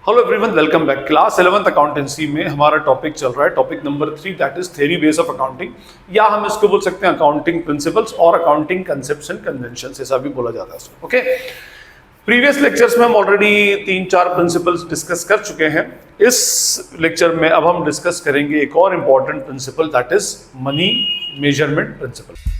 Hello everyone, welcome back. Class 11th accountancy में हमारा topic चल रहा है, topic number 3, that is theory base of accounting, या हम इसको बोल सकते हैं अकाउंटिंग प्रिंसिपल्स और अकाउंटिंग कंसेप्ट्स एंड कन्वेंशंस, ऐसा भी बोला जाता है इसको। ओके, प्रीवियस लेक्चर्स में हम ऑलरेडी 3-4 प्रिंसिपल्स डिस्कस कर चुके हैं। इस लेक्चर में अब हम डिस्कस करेंगे एक और important principle, that is money measurement principle.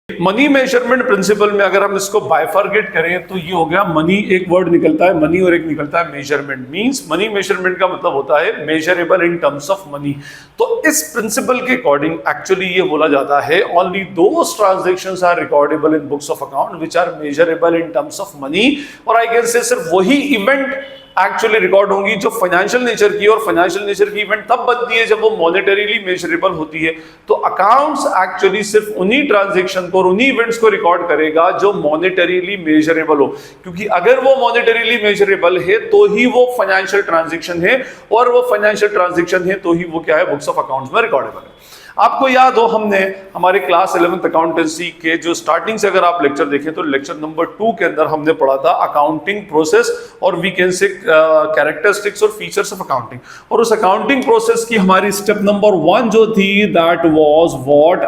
Money measurement principle में अगर हम इसको बाइफर्केट करें तो ये हो गया, मनी एक वर्ड निकलता है मनी और एक निकलता है मेजरमेंट। मींस मनी मेजरमेंट का मतलब होता है measurable in terms of money. तो इस प्रिंसिपल के अकॉर्डिंग एक्चुअली ये बोला जाता है only those transactions are recordable in books of account which are measurable in terms of money. और आई कैन से सिर्फ वही इवेंट एक्चुअली रिकॉर्ड होंगी जो फाइनेंशियल नेचर की, और फाइनेंशियल नेचर की इवेंट तब बनती है जब वो मॉनेटरीली मेजरेबल होती है। तो अकाउंट्स एक्चुअली सिर्फ उन्हीं ट्रांजैक्शन को और उन्हीं इवेंट्स को रिकॉर्ड करेगा जो मॉनेटरीली मेजरेबल हो, क्योंकि अगर वो मॉनेटरीली मेजरेबल है तो ही वो फाइनेंशियल ट्रांजैक्शन है, और वो फाइनेंशियल ट्रांजैक्शन है तो ही वो क्या है, बुक्स ऑफ अकाउंट्स में रिकॉर्डेबल है। आपको याद हो, हमने हमारे क्लास 11th अकाउंटेंसी के जो स्टार्टिंग से अगर आप लेक्चर देखें तो लेक्चर नंबर 2 के अंदर हमने पढ़ा था अकाउंटिंग प्रोसेस और वी कैन से कैरेक्टरिस्टिक्स और फीचर्स ऑफ अकाउंटिंग। और उस अकाउंटिंग प्रोसेस की हमारी स्टेप नंबर 1 जो थी, that was what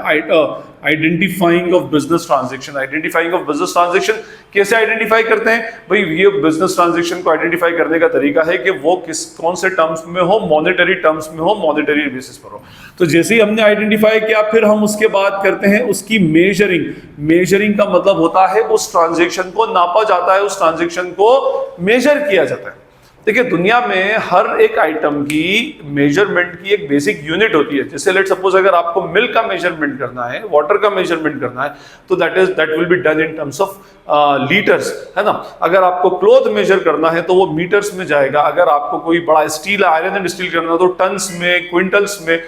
identifying of business transaction. Identifying of business transaction कैसे आइडेंटिफाई करते हैं भाई? ये बिजनेस ट्रांजैक्शन को आइडेंटिफाई करने का तरीका है कि वो कौन से टर्म्स में हो, मॉनेटरी टर्म्स में हो, मॉनेटरी बेसिस पर हो। तो जैसे ही हमने आइडेंटिफाई किया, फिर हम उसके बाद करते हैं उसकी मेजरिंग। मेजरिंग का मतलब होता है उस ट्रांजैक्शन को नापा जाता है, उस ट्रांजैक्शन को मेजर किया जाता है। देखिए, दुनिया में हर एक आइटम की मेजरमेंट की एक बेसिक यूनिट होती है। जैसे लेट सपोज अगर आपको मिल्क का मेजरमेंट करना है, वाटर का मेजरमेंट करना है, तो that will be done in terms of litres, है ना। अगर आपको क्लॉथ मेजर करना है तो वो मीटर्स में जाएगा। अगर आपको कोई बड़ा स्टील, आयरन एंड स्टील करना है तो टन्स में, क्विंटल्स में,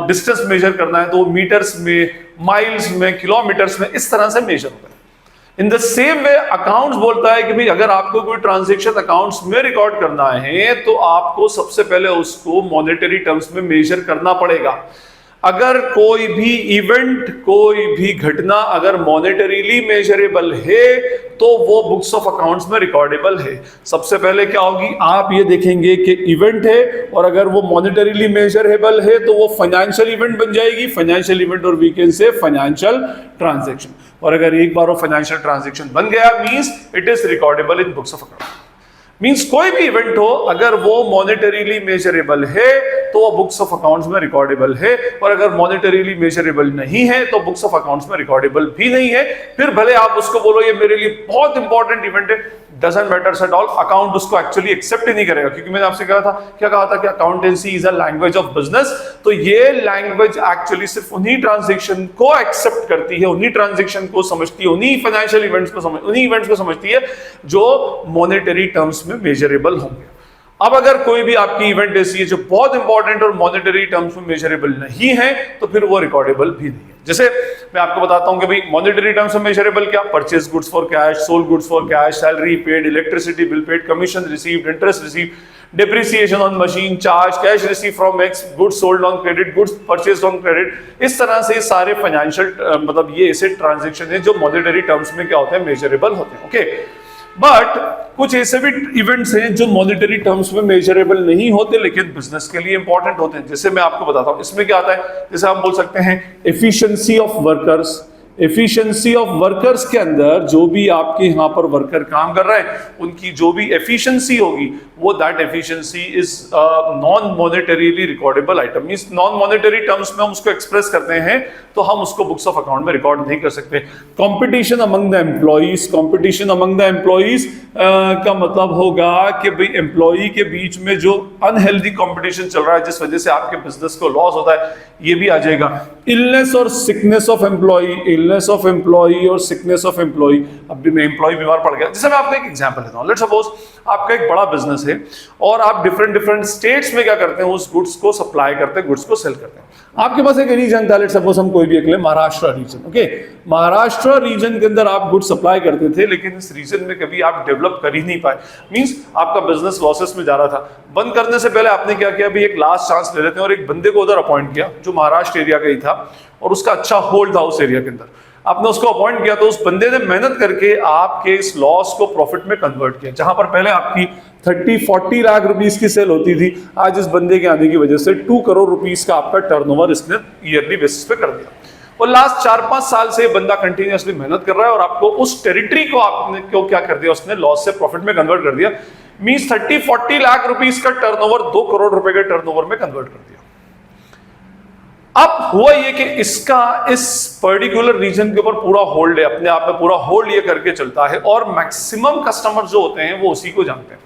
डिस्टेंस मेजर करना है तो मीटर्स में, माइल्स में, किलोमीटर्स में, इस तरह से मेजर होता है। In the same way accounts बोलता है कि भाई अगर आपको कोई ट्रांजैक्शन अकाउंट्स में रिकॉर्ड करना है तो आपको सबसे पहले उसको मॉनेटरी टर्म्स में मेजर करना पड़ेगा। अगर कोई भी इवेंट, कोई भी घटना अगर मॉनेटरीली मेजरेबल है तो वो बुक्स ऑफ अकाउंट्स में रिकॉर्डेबल है। सबसे पहले क्या होगी, आप ये देखेंगे कि इवेंट है, और अगर वो मॉनेटरीली मेजरेबल है तो वो फाइनेंशियल इवेंट बन जाएगी। फाइनेंशियल इवेंट और we can say financial transaction. और अगर एक बार वो फाइनेंशियल ट्रांजैक्शन बन गया means it is recordable in books of account. Means कोई भी इवेंट हो, अगर वो मॉनेटरीली मेजरेबल है तो वो बुक्स ऑफ अकाउंट्स में रिकॉर्डेबल है, और अगर मॉनेटरीली मेजरेबल नहीं है तो बुक्स ऑफ अकाउंट्स में रिकॉर्डेबल भी नहीं है। फिर भले आप उसको बोलो ये मेरे लिए बहुत इंपॉर्टेंट इवेंट है, doesn't matters at all, account उसको एक्चुअली एक्सेप्ट ही नहीं करेगा। क्योंकि मैंने आपसे कहा था, क्या कहा था कि accountancy is a language of business. तो ये लैंग्वेज एक्चुअली सिर्फ उन्हीं ट्रांजैक्शन को एक्सेप्ट करती है, उन्हीं ट्रांजैक्शन को समझती है, उन्हीं फाइनेंशियल इवेंट्स को उन्हीं इवेंट्स को समझती है जो मॉनेटरी टर्म्स में मेजरेबल होंगे। अब अगर कोई भी आपकी इवेंट ऐसी है जो बहुत इंपॉर्टेंट और मॉनेटरी टर्म्स में मेजरेबल नहीं है तो फिर वो रिकॉर्डेबल भी नहीं है। जैसे मैं आपको बताता हूं कि भाई मॉनेटरी टर्म्स में मेजरेबल क्या, purchase goods for cash, sold goods for cash, salary paid, electricity bill paid, commission received, interest received, depreciation on machine, charge, cash receive from x, goods sold on credit, goods purchased on credit. इस तरह से सारे financial मतलब ये ऐसे transaction है जो monetary terms में क्या होते हैं, मेजरेबल होते हैं। ओके, बट कुछ ऐसे भी इवेंट्स हैं जो मॉनेटरी टर्म्स में मेजरेबल नहीं होते लेकिन बिजनेस के लिए इंपॉर्टेंट होते हैं। जैसे मैं आपको बताता हूं, इसमें क्या आता है, जैसे हम बोल सकते हैं efficiency of workers. Efficiency of workers के अंदर जो भी आपके यहाँ पर वर्कर काम कर रहे हैं उनकी जो भी एफिशिएंसी होगी वो that efficiency is non monetarily recordable item. Means non monetary terms में हम उसको एक्सप्रेस करते हैं तो हम उसको बुक्स ऑफ अकाउंट में रिकॉर्ड नहीं कर सकते। Competition among the employees, competition among the employees का मतलब होगा कि भाई एम्प्लॉई के बीच में जो अनहेल्दी कंपटीशन चल रहा है जिस वजह से आपके बिजनेस को लॉस होता है, ये भी आ जाएगा। इलनेस और sickness of employee, illness of employee और सिकनेस ऑफ एम्प्लॉई। अब भी मैं एम्प्लॉई बीमार पड़ गया, जैसे मैं आपको एक एग्जांपल देता हूं। लेट्स सपोज आपका एक बड़ा बिजनेस है और आप डिफरेंट स्टेट्स में क्या करते हैं, उस गुड्स को सप्लाई करते हैं, गुड्स को सेल करते हैं। आपके पास एक रीजन था, लेट्स सपोज हम कोई भी एक ले, Maharashtra region. Okay, Maharashtra region के अंदर आप गुड्स सप्लाई करते थे लेकिन इस रीजन में कभी आप डेवलप कर ही नहीं पाए। मींस आपका बिजनेस लॉसेस में जा रहा था। बंद करने से पहले आपने क्या किया, अभी एक लास्ट चांस ले लेते हैं और एक बंदे को उधर अपॉइंट किया जो महाराष्ट्र एरिया का ही था और उसका अच्छा होल्ड था उस एरिया के अंदर। आपने उसको अपॉइंट किया तो उस बंदे ने मेहनत करके आपके इस लॉस को प्रॉफिट में कन्वर्ट किया। जहां पर पहले आपकी 30-40 लाख रुपीस की सेल होती थी, आज इस बंदे के आने की वजह से 2 करोड़ रुपीस का आपका टर्नओवर इसने ईयरली बेसिस पे कर दिया। और लास्ट 4-5 साल से बंदा कंटिन्यूअसली मेहनत कर रहा है और आपको उस टेरिटरी को आपने क्यों क्या कर दिया, उसने लॉस से प्रॉफिट में कन्वर्ट कर दिया। मींस 30-40 लाख रुपीस का टर्नओवर 2 करोड़ रुपए के टर्नओवर में कन्वर्ट कर दिया। अब हुआ ये कि इसका इस पर्टिकुलर रीजन के ऊपर पूरा होल्ड है, अपने आप में पूरा होल्ड ये करके चलता है और मैक्सिमम कस्टमर जो होते हैं वो उसी को जानते हैं।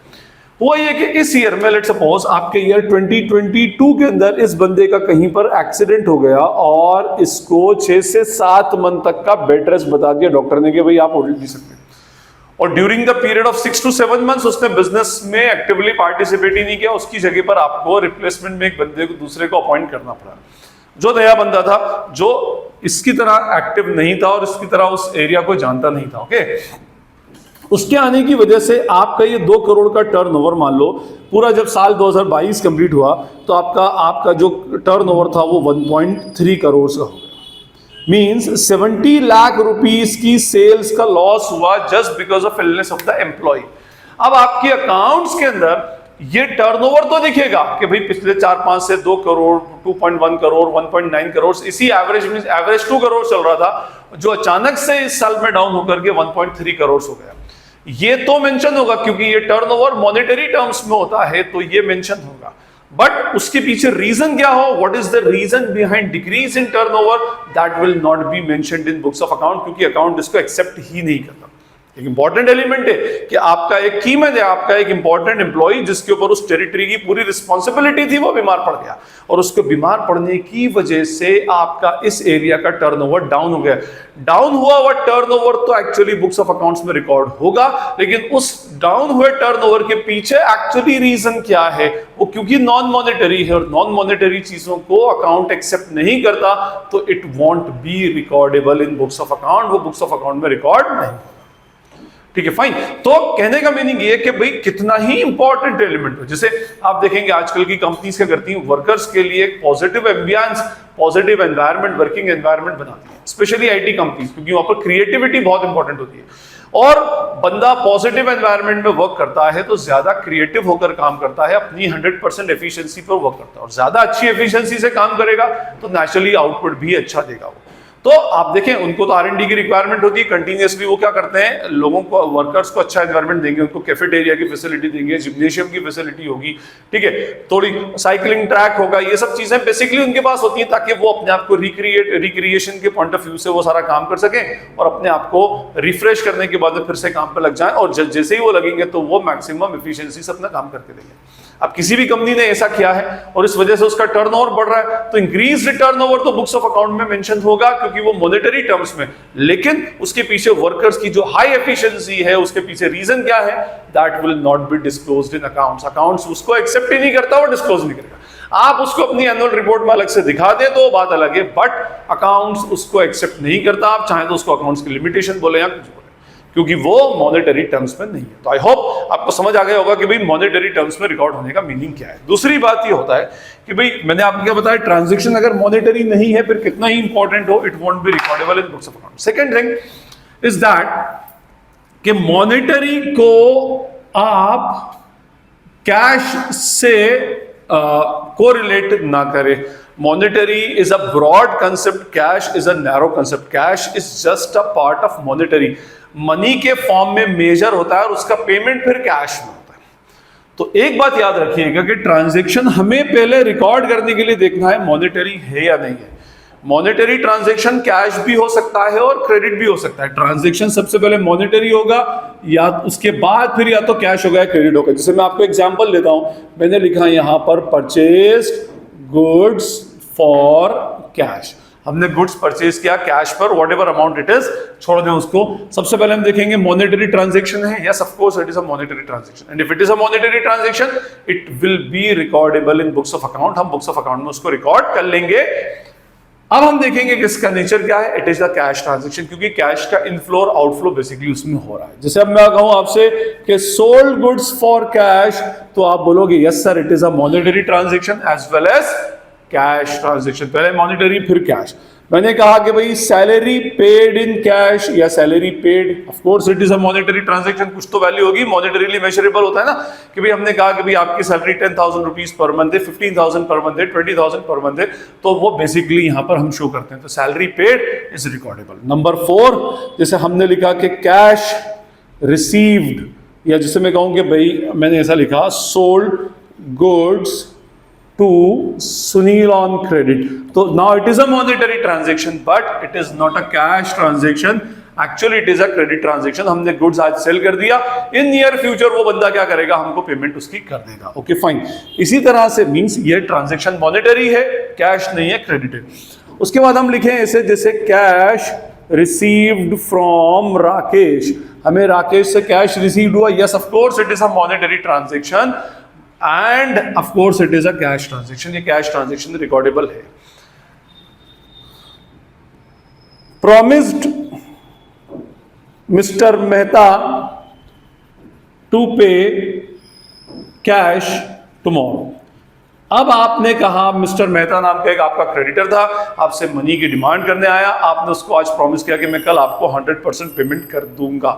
हुआ ये कि इस ईयर में लेट्स सपोज आपके ईयर 2022 के अंदर इस बंदे का कहीं पर एक्सीडेंट हो गया और इसको 6 से 7 मंथ तक का बेड रेस्ट बता दिया डॉक्टर ने कि भाई आप उठ नहीं सकते। और during the period of 6 to 7 months उसने बिजनेस में एक्टिवली पार्टिसिपेट ही नहीं किया, उसकी जगह पर आपको रिप्लेसमेंट में एक बंदे को दूसरे को अपॉइंट करना पड़ा, जो नया बंदा था, जो इसकी तरह एक्टिव नहीं था और इसकी तरह उस एरिया को जानता नहीं था। ओके, उसके आने की वजह से आपका ये 2 करोड़ का टर्नओवर मान लो पूरा जब साल 2022 कंप्लीट हुआ तो आपका जो टर्नओवर था वो 1.3 करोड़ का हो गया। मींस 70 लाख रुपीस की सेल्स का लॉस हुआ just because of illness of the employ. अब आपके अकाउंट्स के अंदर ये टर्नओवर तो दिखेगा कि भाई पिछले 4-5 से 2 करोड़, 2.1 करोड़, 1.9 करोड़, इसी एवरेज में एवरेज 2 करोड़ चल रहा था, जो अचानक से इस साल में डाउन होकर के 1.3 करोड़ हो गया। ये तो मेंशन होगा क्योंकि ये टर्नओवर मॉनेटरी टर्म्स में होता है तो ये मेंशन होगा, बट उसके पीछे रीजन क्या हो, what is the reason behind decrease in turnover, that will not be mentioned in books of account, क्योंकि अकाउंट इसको एक्सेप्ट ही नहीं करता। एक इंपॉर्टेंट एलिमेंट है कि आपका एक कीमत है, आपका एक इंपॉर्टेंट एम्प्लॉय जिसके ऊपर उस टेरिटरी की पूरी रिस्पॉन्सिबिलिटी थी वो बीमार पड़ गया और उसको बीमार पड़ने की वजह से आपका इस एरिया का टर्नओवर डाउन हो गया। डाउन हुआ हुआ टर्नओवर तो एक्चुअली बुक्स ऑफ अकाउंट्स में रिकॉर्ड होगा, लेकिन उस डाउन हुए टर्नओवर के पीछे एक्चुअली रीजन क्या है, वो क्योंकि नॉन मॉनेटरी है और नॉन मॉनेटरी चीजों को अकाउंट एक्सेप्ट नहीं करता तो it won't be recordable in books of account, वो बुक्स ऑफ अकाउंट में रिकॉर्ड नहीं। ठीक है, फाइन। तो कहने का मीनिंग ये कि भाई कितना ही इंपॉर्टेंट एलिमेंट हो, जैसे आप देखेंगे आजकल की कंपनीज क्या करती हैं, वर्कर्स के लिए एक positive ambience, positive environment, working environment बनाती है, स्पेशली आईटी कंपनीज, क्योंकि वहां पर क्रिएटिविटी बहुत इंपॉर्टेंट होती है और बंदा पॉजिटिव एनवायरनमेंट में वर्क करता है तो ज्यादा क्रिएटिव होकर काम करता है, अपनी 100% एफिशिएंसी पर वर्क करता है और ज्यादा अच्छी एफिशिएंसी से काम करेगा तो नेचुरली आउटपुट भी अच्छा देगा वो। तो आप देखें उनको तो R&D की रिक्वायरमेंट होती है, कंटिन्यूअसली वो क्या करते हैं, लोगों को, वर्कर्स को अच्छा एनवायरनमेंट देंगे, उनको कैफेटेरिया की फैसिलिटी देंगे, जिम्नेशियम की फैसिलिटी होगी, ठीक है, थोड़ी साइकिलिंग ट्रैक होगा, ये सब चीजें बेसिकली उनके पास होती हैं ताकि वो अपने आप को रिक्रिएशन के पॉइंट ऑफ व्यू से वो सारा काम कर सकें और अपने आप को रिफ्रेश करने के बाद फिर से काम पर लग जाएं और जैसे ही वो लगेंगे तो वो मैक्सिमम एफिशिएंसी से अपना काम करके देंगे। अब किसी भी कंपनी ने ऐसा किया है और इस वजह से उसका टर्नओवर बढ़ रहा है तो इंक्रीज टर्नओवर तो बुक्स ऑफ अकाउंट में मेंशन होगा क्योंकि वो मॉनेटरी टर्म्स में, लेकिन उसके पीछे वर्कर्स की जो हाई एफिशिएंसी है उसके पीछे रीजन क्या है, that will not B disclosed in accounts. Accounts उसको एक्सेप्ट ही नहीं करता और डिस्क्लोज नहीं करेगा। आप उसको अपनी एनुअल रिपोर्ट में अलग से दिखा दें तो बात अलग है, बट अकाउंट्स उसको एक्सेप्ट नहीं करता। आप चाहें तो उसको अकाउंट्स की लिमिटेशन बोले या कुछ बोले, क्योंकि वो मॉनेटरी टर्म्स में नहीं है। तो आई होप आपको समझ आ गया होगा कि भाई मॉनेटरी टर्म्स में रिकॉर्ड होने का मीनिंग क्या है। दूसरी बात ये होता है कि भाई मैंने आपको क्या बताया, ट्रांजैक्शन अगर मॉनेटरी नहीं है फिर कितना ही इंपॉर्टेंट हो, it won't be recordable in books of account. Second thing is that कि मॉनेटरी को आप कैश से कोरिलेट ना करें। Monetary is a broad concept, cash is a narrow concept. Cash is just a part of monetary. Money के form में major होता है और उसका पेमेंट फिर कैश में होता है। तो एक बात याद रखिएगा कि ट्रांजैक्शन हमें पहले रिकॉर्ड करने के लिए देखना है मॉनेटरी है या नहीं है। मॉनेटरी ट्रांजैक्शन कैश भी हो सकता है और क्रेडिट भी हो सकता है। ट्रांजैक्शन सबसे पहले मॉनेटरी होगा या उसके बाद फिर या तो कैश होगा या क्रेडिट होगा। जैसे मैं आपको एग्जांपल देता हूं, मैंने लिखा है यहां पर परचेज्ड गुड्स फॉर कैश। हमने गुड्स परचेज किया कैश पर, what ever amount it is, छोड़ दें उसको। सबसे पहले हम देखेंगे मॉनेटरी ट्रांजैक्शन है, yes of course it is a monetary transaction, and if it is a monetary transaction it will be recordable in books of account. हम बुक्स ऑफ अकाउंट में उसको रिकॉर्ड कर लेंगे। अब हम देखेंगे कि इसका नेचर क्या है, it is the cash transaction, क्योंकि कैश का इनफ्लो और आउटफ्लो बेसिकली उसमें हो रहा है। जैसे अब मैं कहूं आपसे कि सोल्ड गुड्स फॉर कैश, तो आप बोलोगे yes sir it is a monetary transaction as well as cash transaction. पहले मॉनेटरी फिर कैश। मैंने कहा कि भाई सैलरी पेड इन कैश या salary paid, of course it is a monetary transaction, कुछ तो वैल्यू होगी, मॉनेटरीली मेजरेबल होता है ना, कि भाई हमने कहा कि भाई आपकी सैलरी 10,000 रुपीज पर मंथ है, 15,000 पर मंथ है, 20,000 पर मंथ है, तो वो बेसिकली यहां पर हम शो करते हैं, तो salary paid is recordable. Number 4, जैसे हमने लिखा कि कैश रिसीव्ड, या जिसे मैं कहूं कि भाई मैंने ऐसा लिखा sold goods to Sunil on credit. So now it is a monetary transaction, but it is not a cash transaction. Actually, it is a credit transaction. हमने goods आज सेल कर दिया, in near future वो बंदा क्या करेगा, हमको payment उसकी कर देगा। Okay fine. इसी तरह से मीन्स ये ट्रांजेक्शन मॉनेटरी है, कैश नहीं है, क्रेडिट है। उसके बाद हम लिखें ऐसे, जैसे कैश रिसीव्ड फ्रॉम राकेश, हमें राकेश से कैश रिसीव्ड हुआ, yes of course it is a monetary transaction end of course it is a cash transaction, ये कैश ट्रांजेक्शन रिकॉर्डेबल है। प्रॉमिस्ड मिस्टर मेहता टू पे कैश टुमारो। अब आपने कहा मिस्टर मेहता नाम का एक आपका क्रेडिटर था, आपसे मनी की डिमांड करने आया, आपने उसको आज प्रॉमिस किया कि मैं कल आपको 100% पेमेंट कर दूंगा।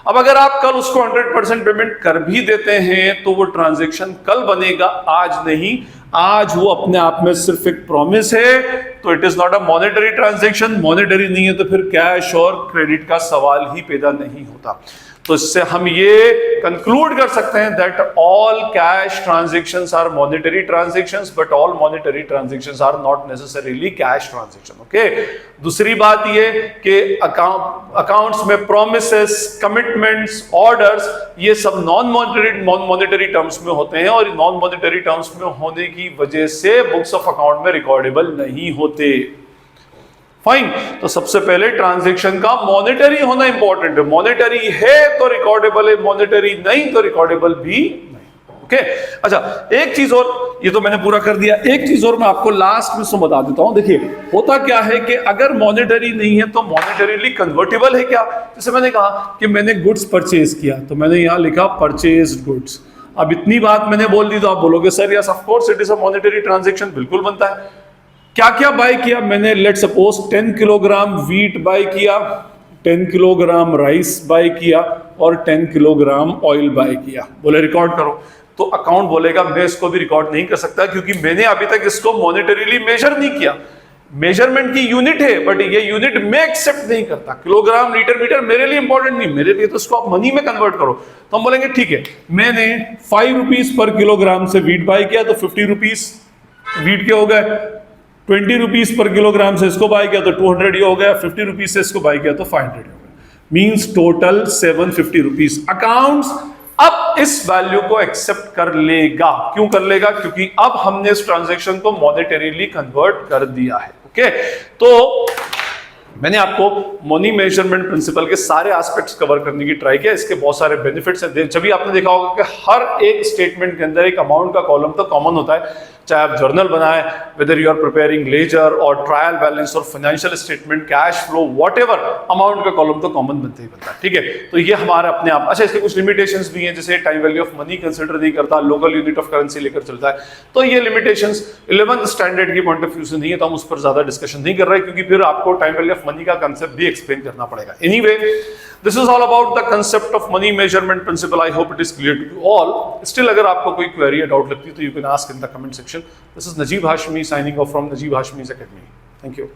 अब अगर आप कल उसको 100% पेमेंट कर भी देते हैं तो वो ट्रांजैक्शन कल बनेगा, आज नहीं। आज वो अपने आप में सिर्फ एक प्रॉमिस है, तो it is not a monetary transaction. Monetary नहीं है तो फिर कैश और क्रेडिट का सवाल ही पैदा नहीं होता। तो इससे हम ये कंक्लूड कर सकते हैं that all cash transactions are monetary transactions, but all monetary transactions are not necessarily cash transaction. Okay. दूसरी बात ये कि अकाउंट्स में प्रोमिसेस, कमिटमेंट्स, ऑर्डर्स, ये सब नॉन मॉनेटरी टर्म्स में होते हैं, और नॉन मॉनेटरी टर्म्स में होने की वजह से बुक्स ऑफ अकाउंट में रिकॉर्डेबल नहीं होते। फाइन। तो सबसे पहले ट्रांजैक्शन का मॉनेटरी होना इंपॉर्टेंट है, मॉनेटरी है तो रिकॉर्डेबल है, मॉनेटरी नहीं तो रिकॉर्डेबल भी नहीं। ओके। अच्छा, एक चीज और, ये तो मैंने पूरा कर दिया, एक चीज और मैं आपको लास्ट में सो बता देता हूं। देखिए होता क्या है कि अगर मॉनेटरी नहीं है तो मॉनेटरीली कन्वर्टेबल है क्या। जैसे मैंने कहा कि मैंने गुड्स परचेज किया, तो मैंने यहां लिखा परचेज्ड गुड्स। अब इतनी बात मैंने बोल दी तो आप बोलोगे sir yes of course it is a monetary transaction, बिल्कुल बनता है। क्या क्या बाय किया मैंने, let suppose 10 kilogram wheat buy किया, 10 किलोग्राम राइस बाय किया और 10 किलोग्राम ऑयल बाय किया। बोले रिकॉर्ड करो, तो अकाउंट बोलेगा मैं इसको भी रिकॉर्ड नहीं कर सकता क्योंकि मैंने अभी तक इसको मॉनेटरीली मेजर नहीं किया। मेजरमेंट की यूनिट है बट ये यूनिट मैं एक्सेप्ट नहीं करता। किलोग्राम, लीटर, मीटर मेरे लिए इंपॉर्टेंट नहीं, मेरे लिए तो इसको आप मनी में कन्वर्ट करो। तो हम बोलेंगे ठीक है, मैंने 5 रुपीज पर किलोग्राम से वीट बाय किया तो 50 रुपीज वीट के हो गए, 20 रुपीज पर किलोग्राम से इसको बाय किया तो 200 ये हो गया, 50 रुपीज से इसको बाय किया तो 500 हो गया, मींस टोटल 750 रुपीज। अकाउंट्स अब इस वैल्यू को एक्सेप्ट कर लेगा। क्यों कर लेगा? क्योंकि अब हमने इस ट्रांजैक्शन को मॉनेटरीली कन्वर्ट कर दिया है। ओके, तो मैंने आपको मनी मेजरमेंट प्रिंसिपल के सारे एस्पेक्ट्स कवर करने की ट्राई किया। इसके बहुत सारे बेनिफिट्स हैं। जब भी आपने देखा होगा कि हर एक स्टेटमेंट के अंदर एक अमाउंट का कॉलम तो कॉमन होता है, चाहे आप जर्नल बनाए, whether you are preparing ledger और ट्रायल बैलेंस और financial statement, cash flow, whatever, amount का कॉलम तो कॉमन बनते ही बनता है। ठीक है, तो ये हमारा अपने आप। अच्छा, इसके कुछ लिमिटेशंस भी हैं, जैसे time value of money consider नहीं करता, लोकल यूनिट ऑफ करेंसी लेकर चलता है। तो ये लिमिटेशंस 11th स्टैंडर्ड की पॉइंट ऑफ व्यू से नहीं है, तो हम उस पर ज्यादा डिस्कशन नहीं कर रहे, क्योंकि फिर आपको टाइम वैल्यू ऑफ मनी का कंसेप्ट भी एक्सप्लेन करना पड़ेगा। Anyway, this is all about the concept of money measurement principle. I hope it is clear to you all. Still, अगर आपको कोई query या doubt लगती है तो you can ask in the comment section. This is Najeeb Hashmi signing off from Najeeb Hashmi's Academy. Thank you.